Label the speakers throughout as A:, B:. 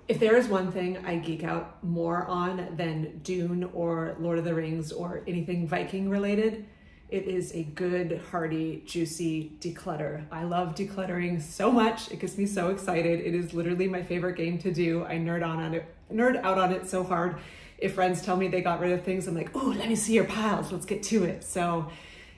A: If there is one thing I geek out more on than Dune or Lord of the Rings or anything Viking related, it is a good, hearty, juicy declutter. I love decluttering so much. It gets me so excited. It is literally my favorite game to do. I nerd out on it so hard. If friends tell me they got rid of things, I'm like, oh, let me see your piles. Let's get to it. So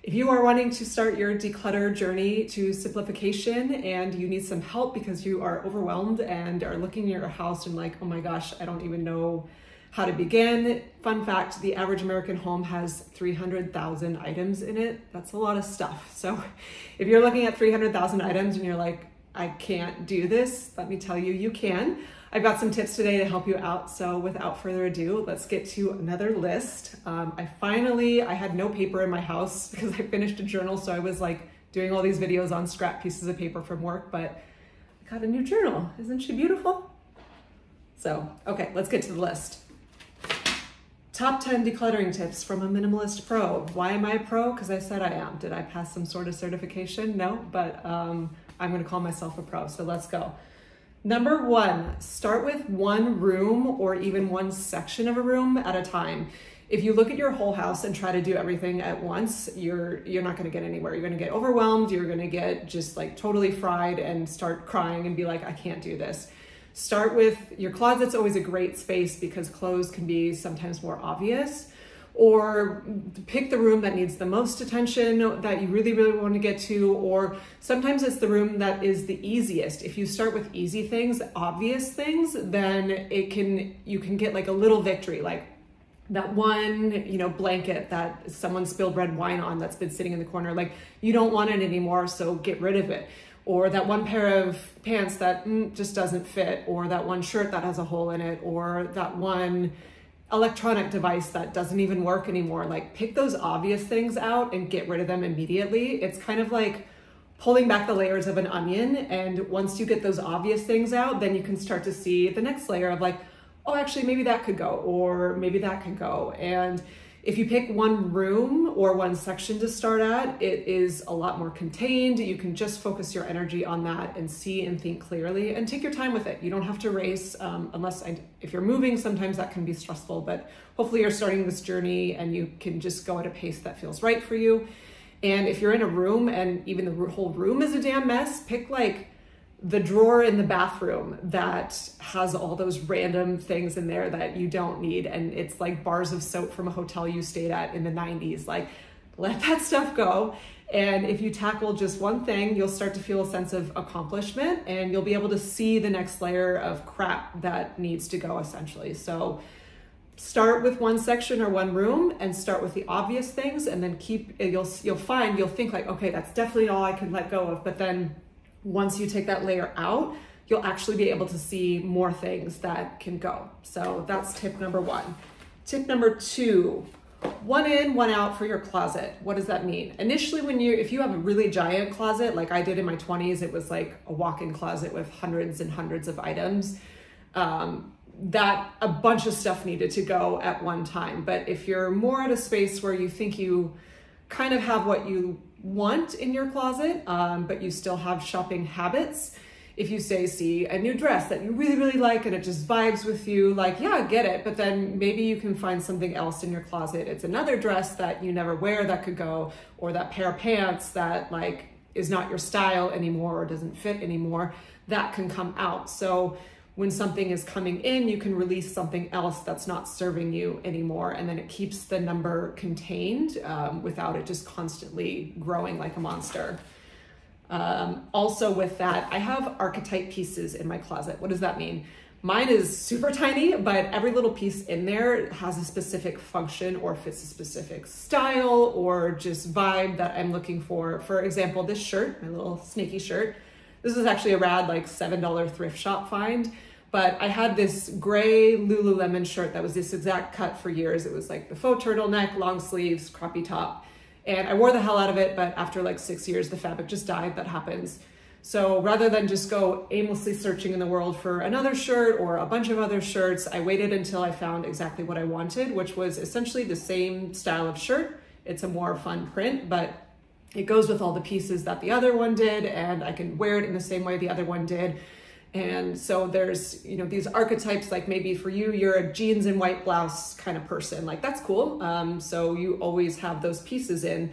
A: if you are wanting to start your declutter journey to simplification and you need some help because you are overwhelmed and are looking at your house and like, oh my gosh, I don't even know how to begin. Fun fact, the average American home has 300,000 items in it. That's a lot of stuff. So if you're looking at 300,000 items and you're like, I can't do this, let me tell you, you can. I've got some tips today to help you out. So without further ado, let's get to another list. I had no paper in my house because I finished a journal. So I was like doing all these videos on scrap pieces of paper from work, but I got a new journal. Isn't she beautiful? So, okay, let's get to the list. Top 10 decluttering tips from a minimalist pro. Why am I a pro? Because I said I am. Did I pass some sort of certification? No, but I'm gonna call myself a pro, so let's go. Number 1, start with one room or even one section of a room at a time. If you look at your whole house and try to do everything at once, you're not gonna get anywhere. You're gonna get overwhelmed, you're gonna get just like totally fried and start crying and be like, I can't do this. Start with your closet's always a great space because clothes can be sometimes more obvious, or pick the room that needs the most attention that you really, really want to get to, or sometimes it's the room that is the easiest. If you start with easy things, obvious things, then you can get like a little victory, like that one, blanket that someone spilled red wine on that's been sitting in the corner. Like you don't want it anymore, so get rid of it. Or that one pair of pants that just doesn't fit, or that one shirt that has a hole in it, or that one electronic device that doesn't even work anymore. Like pick those obvious things out and get rid of them immediately. It's kind of like pulling back the layers of an onion. And once you get those obvious things out, then you can start to see the next layer of like, oh, actually maybe that could go, or maybe that could go. And if you pick one room or one section to start at, it is a lot more contained. You can just focus your energy on that and see and think clearly and take your time with it. You don't have to race if you're moving, sometimes that can be stressful, but hopefully you're starting this journey and you can just go at a pace that feels right for you. And if you're in a room and even the whole room is a damn mess, pick like the drawer in the bathroom that has all those random things in there that you don't need. And it's like bars of soap from a hotel you stayed at in the 90s. Like let that stuff go. And if you tackle just one thing, you'll start to feel a sense of accomplishment and you'll be able to see the next layer of crap that needs to go essentially. So start with one section or one room and start with the obvious things and then you'll think like, okay, that's definitely all I can let go of. But then once you take that layer out, you'll actually be able to see more things that can go. So that's tip number 1. Tip number 2, one in, one out for your closet. What does that mean? Initially, if you have a really giant closet, like I did in my 20s, it was like a walk-in closet with hundreds and hundreds of items, that a bunch of stuff needed to go at one time. But if you're more at a space where you think you kind of have what you want in your closet, but you still have shopping habits. If you see a new dress that you really, really like and it just vibes with you, like, yeah, get it. But then maybe you can find something else in your closet. It's another dress that you never wear that could go, or that pair of pants that like is not your style anymore or doesn't fit anymore, that can come out. So when something is coming in, you can release something else that's not serving you anymore. And then it keeps the number contained without it just constantly growing like a monster. Also with that, I have archetype pieces in my closet. What does that mean? Mine is super tiny, but every little piece in there has a specific function or fits a specific style or just vibe that I'm looking for. For example, this shirt, my little sneaky shirt, this is actually a rad like $7 thrift shop find. But I had this gray Lululemon shirt that was this exact cut for years. It was like the faux turtleneck, long sleeves, croppy top. And I wore the hell out of it, but after like 6 years, the fabric just died. That happens. So rather than just go aimlessly searching in the world for another shirt or a bunch of other shirts, I waited until I found exactly what I wanted, which was essentially the same style of shirt. It's a more fun print, but it goes with all the pieces that the other one did, and I can wear it in the same way the other one did. And so there's, these archetypes, like maybe for you, you're a jeans and white blouse kind of person. Like that's cool. So you always have those pieces in.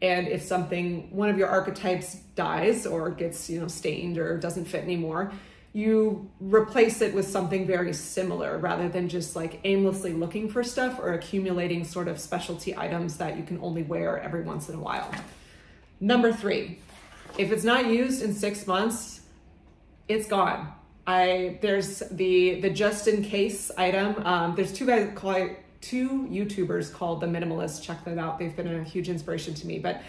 A: And if one of your archetypes dies or gets, stained or doesn't fit anymore, you replace it with something very similar rather than just like aimlessly looking for stuff or accumulating sort of specialty items that you can only wear every once in a while. Number 3, if it's not used in 6 months, it's gone. There's the just in case item. There's two YouTubers called The Minimalist. Check them out. They've been a huge inspiration to me. But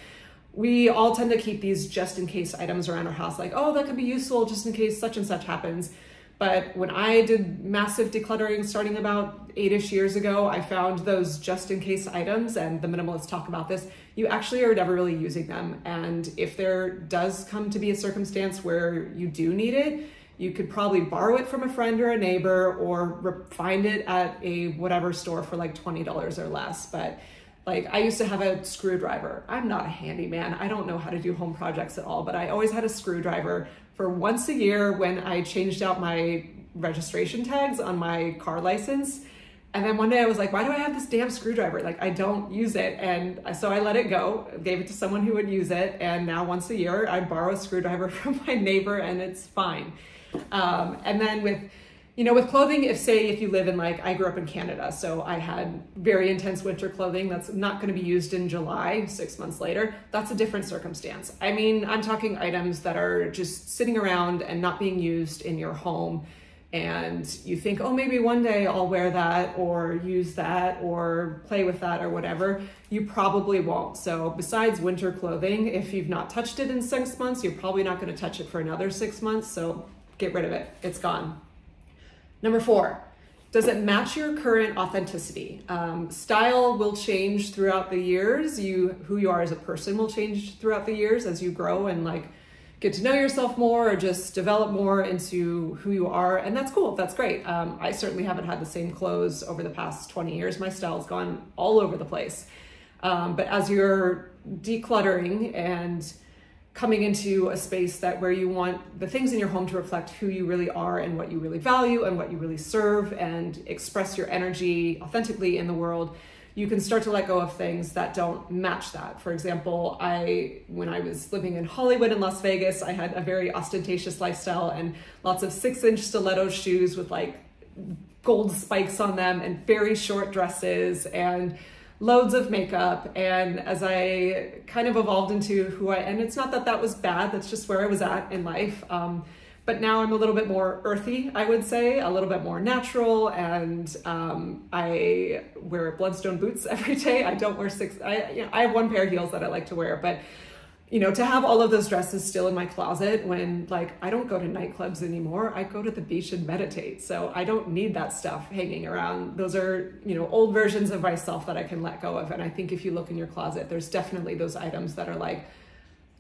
A: we all tend to keep these just in case items around our house, like, oh, that could be useful just in case such and such happens. But when I did massive decluttering starting about 8-ish years ago, I found those just in case items, and the minimalists talk about this, you actually are never really using them. And if there does come to be a circumstance where you do need it, you could probably borrow it from a friend or a neighbor or find it at a whatever store for like $20 or less. But like I used to have a screwdriver. I'm not a handyman. I don't know how to do home projects at all, but I always had a screwdriver for once a year when I changed out my registration tags on my car license. And then one day I was like, why do I have this damn screwdriver? Like I don't use it. And so I let it go, gave it to someone who would use it. And now once a year I borrow a screwdriver from my neighbor and it's fine. And then with clothing, if you live in I grew up in Canada, so I had very intense winter clothing that's not going to be used in July, 6 months later. That's a different circumstance. I mean, I'm talking items that are just sitting around and not being used in your home. And you think, oh, maybe one day I'll wear that or use that or play with that or whatever. You probably won't. So besides winter clothing, if you've not touched it in 6 months, you're probably not going to touch it for another 6 months. So get rid of it. It's gone. Number 4, does it match your current authenticity? Style will change throughout the years. Who you are as a person will change throughout the years as you grow and get to know yourself more or just develop more into who you are. And that's cool. That's great. I certainly haven't had the same clothes over the past 20 years. My style's gone all over the place. But as you're decluttering and coming into a space where you want the things in your home to reflect who you really are and what you really value and what you really serve and express your energy authentically in the world, you can start to let go of things that don't match that. For example, when I was living in Hollywood and Las Vegas, I had a very ostentatious lifestyle and lots of 6-inch stiletto shoes with gold spikes on them and very short dresses and loads of makeup. And as I kind of evolved into and it's not that that was bad, that's just where I was at in life. But now I'm a little bit more earthy, I would say, a little bit more natural. And I wear Bloodstone boots every day. I don't wear I have one pair of heels that I like to wear, but to have all of those dresses still in my closet when I don't go to nightclubs anymore, I go to the beach and meditate. So I don't need that stuff hanging around. Those are, old versions of myself that I can let go of. And I think if you look in your closet, there's definitely those items that are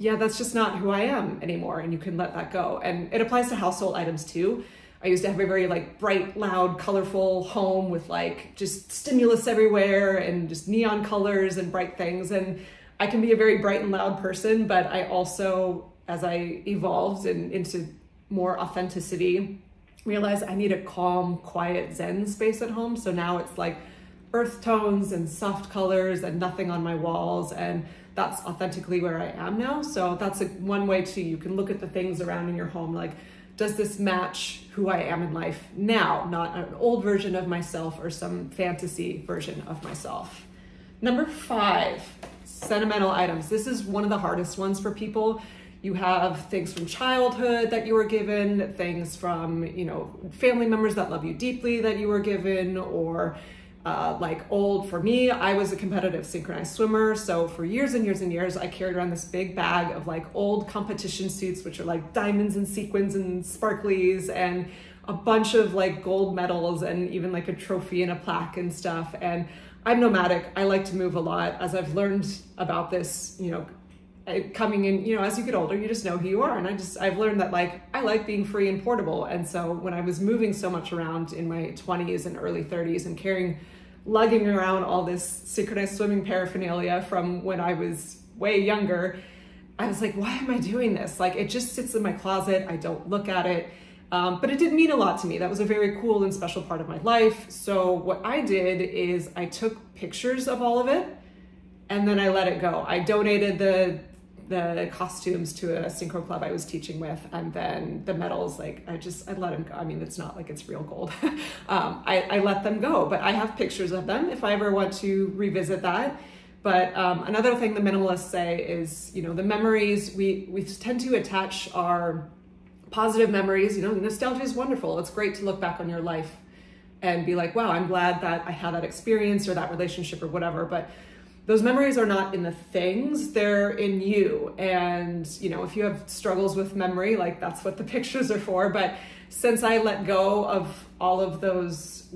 A: yeah, that's just not who I am anymore. And you can let that go. And it applies to household items too. I used to have a very bright, loud, colorful home with just stimulus everywhere and just neon colors and bright things. And I can be a very bright and loud person, but I also, as I evolved into more authenticity, realized I need a calm, quiet, zen space at home. So now it's earth tones and soft colors and nothing on my walls. And that's authentically where I am now. So that's one way too. You can look at the things around in your home, does this match who I am in life now, not an old version of myself or some fantasy version of myself. Number 5. Sentimental items. This is one of the hardest ones for people. You have things from childhood that you were given, things from, family members that love you deeply that you were given, or for me, I was a competitive synchronized swimmer. So for years and years and years, I carried around this big bag of old competition suits, which are diamonds and sequins and sparklies and a bunch of gold medals and even a trophy and a plaque and stuff. And I'm nomadic. I like to move a lot. As I've learned about this, coming in, as you get older, you just know who you are. And I've learned that I like being free and portable. And so when I was moving so much around in my 20s and early 30s and lugging around all this synchronized swimming paraphernalia from when I was way younger, I was why am I doing this? It just sits in my closet. I don't look at it. But it did mean a lot to me. That was a very cool and special part of my life. So what I did is I took pictures of all of it and then I let it go. I donated the costumes to a synchro club I was teaching with, and then the medals, like I let them go. I mean, it's not like it's real gold. I let them go, but I have pictures of them if I ever want to revisit that. But another thing the minimalists say is, the memories, we tend to attach our positive memories. Nostalgia is wonderful. It's great to look back on your life and be like, wow, I'm glad that I had that experience or that relationship or whatever. But those memories are not in the things, they're in you. And, if you have struggles with memory, like that's what the pictures are for. But since I let go of all of those,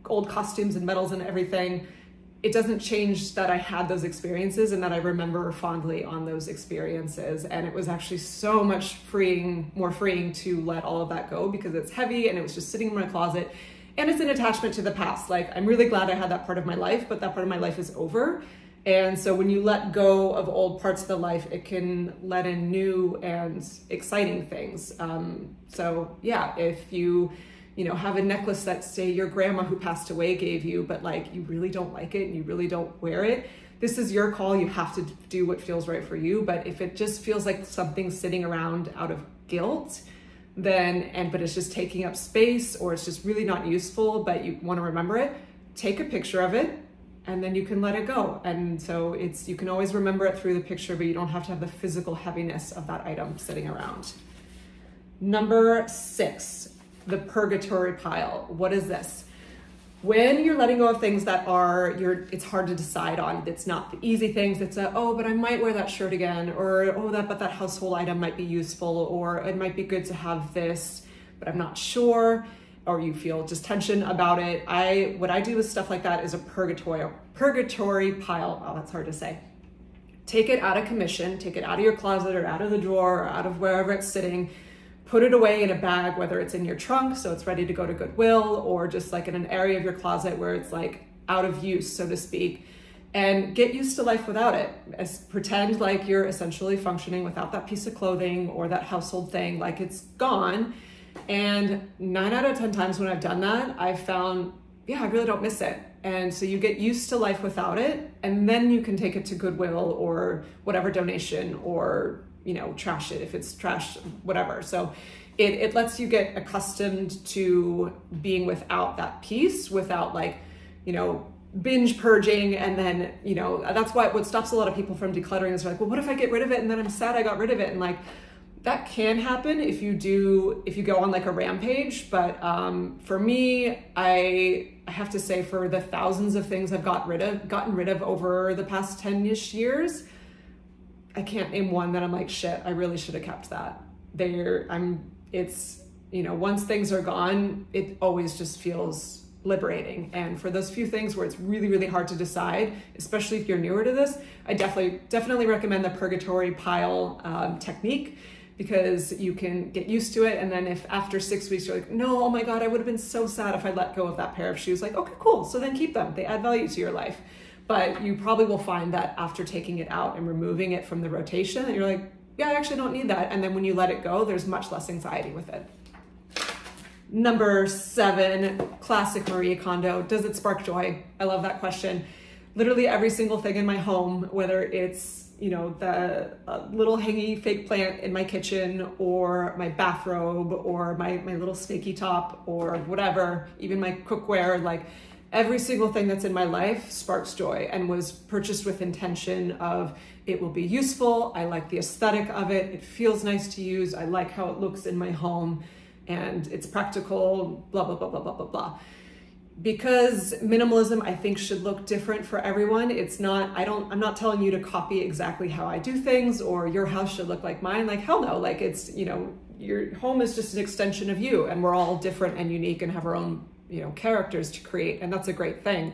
A: old costumes and medals and everything, it doesn't change that I had those experiences and that I remember fondly on those experiences. And it was actually so much more freeing to let all of that go, because it's heavy and it was just sitting in my closet. And it's an attachment to the past. Like, I'm really glad I had that part of my life, but that part of my life is over. And so when you let go of old parts of the life, it can let in new and exciting things. So yeah, if you have a necklace that, say, your grandma who passed away gave you, but like you really don't like it and you really don't wear it, this is your call. You have to do what feels right for you. But if it just feels like something sitting around out of guilt, but it's just taking up space, or it's just really not useful, but you want to remember it, take a picture of it and then you can let it go. And so you can always remember it through the picture, but you don't have to have the physical heaviness of that item sitting around. Number 6, the Purgatory Pile. What is this? When you're letting go of things that it's hard to decide on. It's not the easy things. It's but I might wear that shirt again, or but that household item might be useful, or it might be good to have this, but I'm not sure, or you feel just tension about it. What I do with stuff like that is a purgatory pile. Oh, that's hard to say. Take it out of commission, take it out of your closet or out of the drawer or out of wherever it's sitting. Put it away in a bag, whether it's in your trunk, so it's ready to go to Goodwill, or just like in an area of your closet where it's like out of use, so to speak, and get used to life without it. Pretend like you're essentially functioning without that piece of clothing or that household thing, like it's gone. And 9 out of 10 times when I've done that, I've found, I really don't miss it. And so you get used to life without it, and then you can take it to Goodwill or whatever donation, or trash it if it's trash, whatever. So it lets you get accustomed to being without that piece, without binge purging. And then, that's what stops a lot of people from decluttering is they're like, well, what if I get rid of it and then I'm sad I got rid of it? And like, that can happen if you go on like a rampage. But for me, I have to say, for the thousands of things I've gotten rid of over the past 10-ish years, I can't name one that I'm like, shit, I really should have kept that. Once things are gone, it always just feels liberating. And for those few things where it's really, really hard to decide, especially if you're newer to this, I definitely recommend the Purgatory Pile technique, because you can get used to it. And then if after 6 weeks you're like, no, oh my God, I would have been so sad if I let go of that pair of shoes, like, okay, cool. So then keep them. They add value to your life. But you probably will find that after taking it out and removing it from the rotation, that you're like, I actually don't need that. And then when you let it go, there's much less anxiety with it. Number 7, classic Marie Kondo. Does it spark joy? I love that question. Literally every single thing in my home, whether it's, the little hangy fake plant in my kitchen, or my bathrobe, or my little snaky top, or whatever, even my cookware, like every single thing that's in my life sparks joy and was purchased with intention of it will be useful. I like the aesthetic of it. It feels nice to use. I like how it looks in my home, and it's practical, blah, blah, blah, blah, blah, blah, blah. Because minimalism, I think, should look different for everyone. I'm not telling you to copy exactly how I do things, or your house should look like mine. Like, hell no. Like, it's, your home is just an extension of you, and we're all different and unique and have our own, characters to create. And that's a great thing.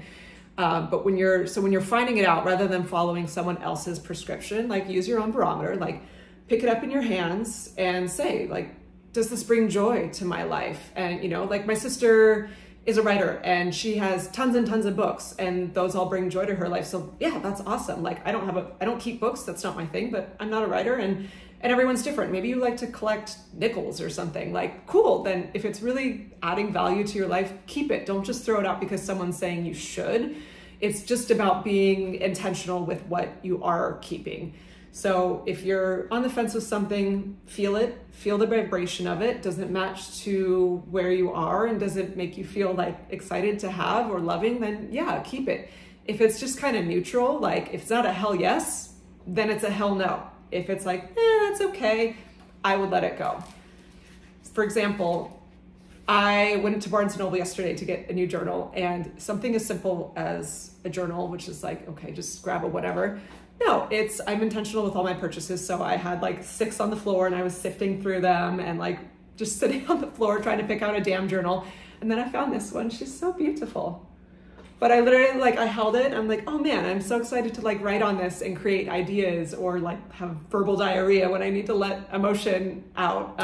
A: But when you're finding it out, rather than following someone else's prescription, like, use your own barometer, like pick it up in your hands and say, like, does this bring joy to my life? And, like my sister is a writer and she has tons and tons of books, and those all bring joy to her life. So yeah, that's awesome. Like, I don't keep books. That's not my thing, but I'm not a writer. And And everyone's different. Maybe you like to collect nickels or something. Like, cool, then if it's really adding value to your life, keep it. Don't just throw it out because someone's saying you should. It's just about being intentional with what you are keeping. So if you're on the fence with something, feel it, feel the vibration of it. Does it match to where you are and does it make you feel like excited to have or loving? Then yeah, keep it. If it's just kind of neutral, like if it's not a hell yes, then it's a hell no. If it's like, that's okay, I would let it go. For example, I went into Barnes & Noble yesterday to get a new journal, and something as simple as a journal, which is like, okay, just grab a whatever. No, I'm intentional with all my purchases. So I had like 6 on the floor and I was sifting through them and like just sitting on the floor trying to pick out a damn journal. And then I found this one. She's so beautiful. But I literally I held it. I'm like, oh man, I'm so excited to like write on this and create ideas or like have verbal diarrhea when I need to let emotion out.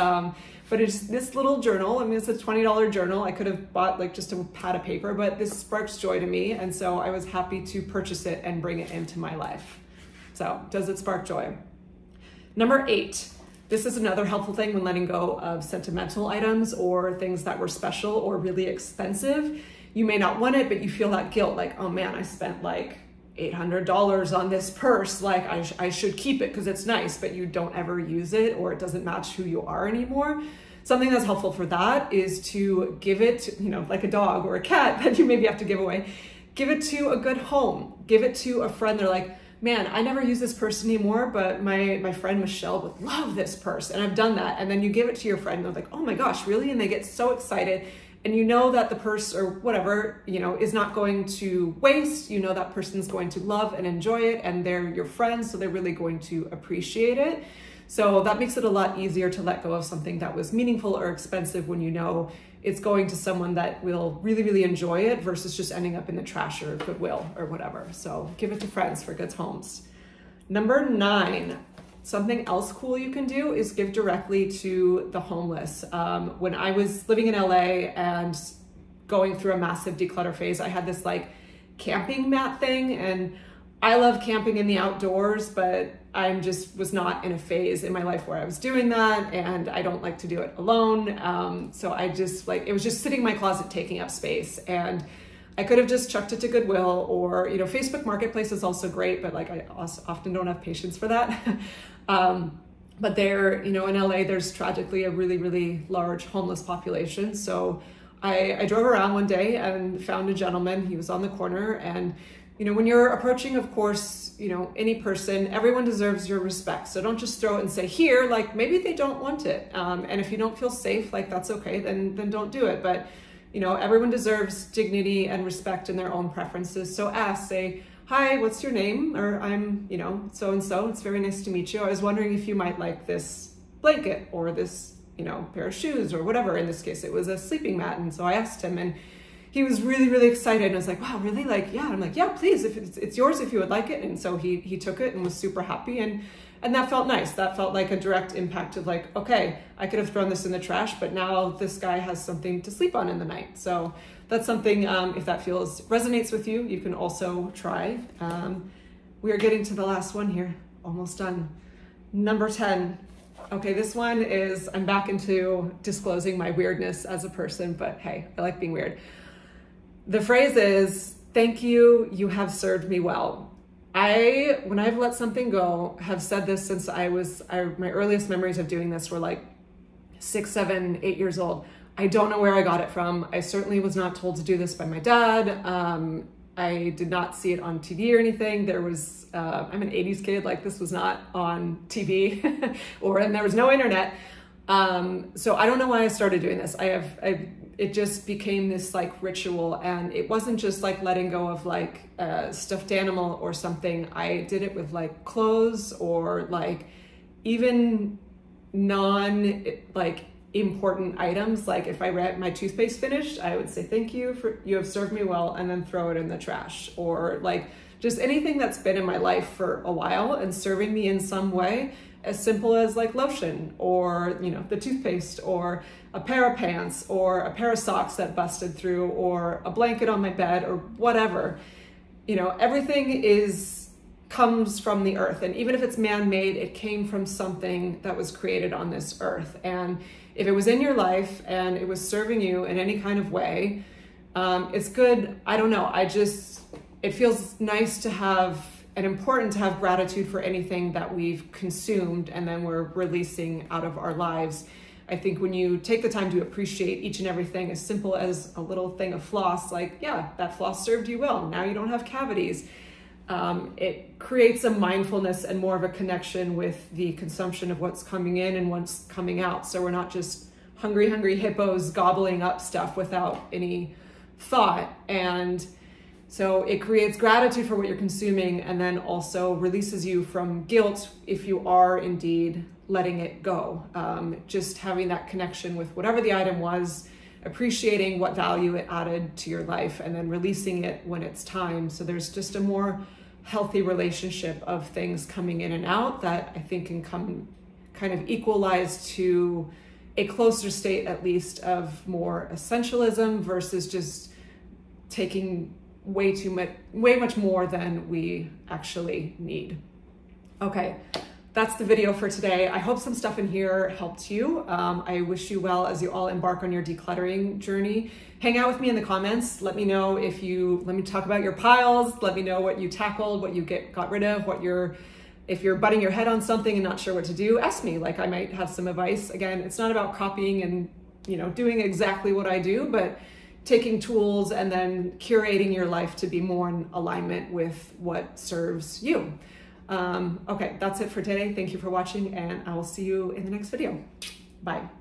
A: But it's this little journal. I mean, it's a $20 journal. I could have bought like just a pad of paper, but this sparks joy to me. And so I was happy to purchase it and bring it into my life. So does it spark joy? Number 8, this is another helpful thing when letting go of sentimental items or things that were special or really expensive. You may not want it, but you feel that guilt, like, oh man, I spent like $800 on this purse. Like I should keep it because it's nice, but you don't ever use it or it doesn't match who you are anymore. Something that's helpful for that is to give it, like a dog or a cat that you maybe have to give away, give it to a good home, give it to a friend. They're like, man, I never use this purse anymore, but my friend Michelle would love this purse. And I've done that. And then you give it to your friend and they're like, oh my gosh, really? And they get so excited. And you know that the purse or whatever, is not going to waste. You know that person's going to love and enjoy it and they're your friends. So they're really going to appreciate it. So that makes it a lot easier to let go of something that was meaningful or expensive when you know it's going to someone that will really, really enjoy it versus just ending up in the trash or Goodwill or whatever. So give it to friends for good homes. Number 9, something else cool you can do is give directly to the homeless. When I was living in LA and going through a massive declutter phase, I had this like camping mat thing, and I love camping in the outdoors, but I was not in a phase in my life where I was doing that, and I don't like to do it alone. So I just it was just sitting in my closet taking up space, and I could have just chucked it to Goodwill or, Facebook Marketplace is also great, but I often don't have patience for that. But there, in LA, there's tragically a really, really large homeless population. So I drove around one day and found a gentleman. He was on the corner, and when you're approaching, of course, any person, everyone deserves your respect. So don't just throw it and say, here, maybe they don't want it. And if you don't feel safe, that's okay, then don't do it. But, everyone deserves dignity and respect in their own preferences. So say, hi, what's your name? Or I'm, so-and-so. It's very nice to meet you. I was wondering if you might like this blanket or this, pair of shoes or whatever. In this case, it was a sleeping mat. And so I asked him, and he was really, really excited. And I was like, wow, really? Yeah. I'm like, yeah, please, if it's yours, if you would like it. And so he took it and was super happy. And that felt nice. That felt like a direct impact of okay, I could have thrown this in the trash, but now this guy has something to sleep on in the night. So that's something, if that resonates with you, you can also try. We are getting to the last one here, almost done. Number 10. Okay, this one is, I'm back into disclosing my weirdness as a person, but hey, I like being weird. The phrase is, thank you, you have served me well. When I've let something go, have said this since my earliest memories of doing this were 6, 7, 8 years old. I don't know where I got it from. I certainly was not told to do this by my dad. I did not see it on TV or anything. I'm an 80s kid, this was not on TV and there was no internet. So I don't know why I started doing this. It just became this ritual, and it wasn't just letting go of a stuffed animal or something. I did it with clothes or even important items. If I read my toothpaste finished, I would say, thank you you have served me well, and then throw it in the trash. Or just anything that's been in my life for a while and serving me in some way, as simple as lotion or, the toothpaste or a pair of pants or a pair of socks that busted through or a blanket on my bed or whatever. Everything is comes from the earth. And even if it's man-made, it came from something that was created on this earth. And if it was in your life and it was serving you in any kind of way, it's good. I don't know. It feels nice to have and important to have gratitude for anything that we've consumed and then we're releasing out of our lives. I think when you take the time to appreciate each and everything, as simple as a little thing of floss, like, yeah, that floss served you well. Now you don't have cavities. It creates a mindfulness and more of a connection with the consumption of what's coming in and what's coming out. So we're not just hungry hippos gobbling up stuff without any thought. And so it creates gratitude for what you're consuming and then also releases you from guilt if you are indeed letting it go. Just having that connection with whatever the item was, appreciating what value it added to your life and then releasing it when it's time. So there's just a more healthy relationship of things coming in and out that I think can come kind of equalize to a closer state, at least, of more essentialism versus just taking way much more than we actually need. Okay, that's the video for today. I hope some stuff in here helped you. I wish you well as you all embark on your decluttering journey. Hang out with me in the comments. Let me know let me talk about your piles. Let me know what you tackled, what you got rid of, if you're butting your head on something and not sure what to do, ask me. Like, I might have some advice. Again, it's not about copying and doing exactly what I do, but taking tools and then curating your life to be more in alignment with what serves you. Okay, that's it for today. Thank you for watching, and I will see you in the next video. Bye.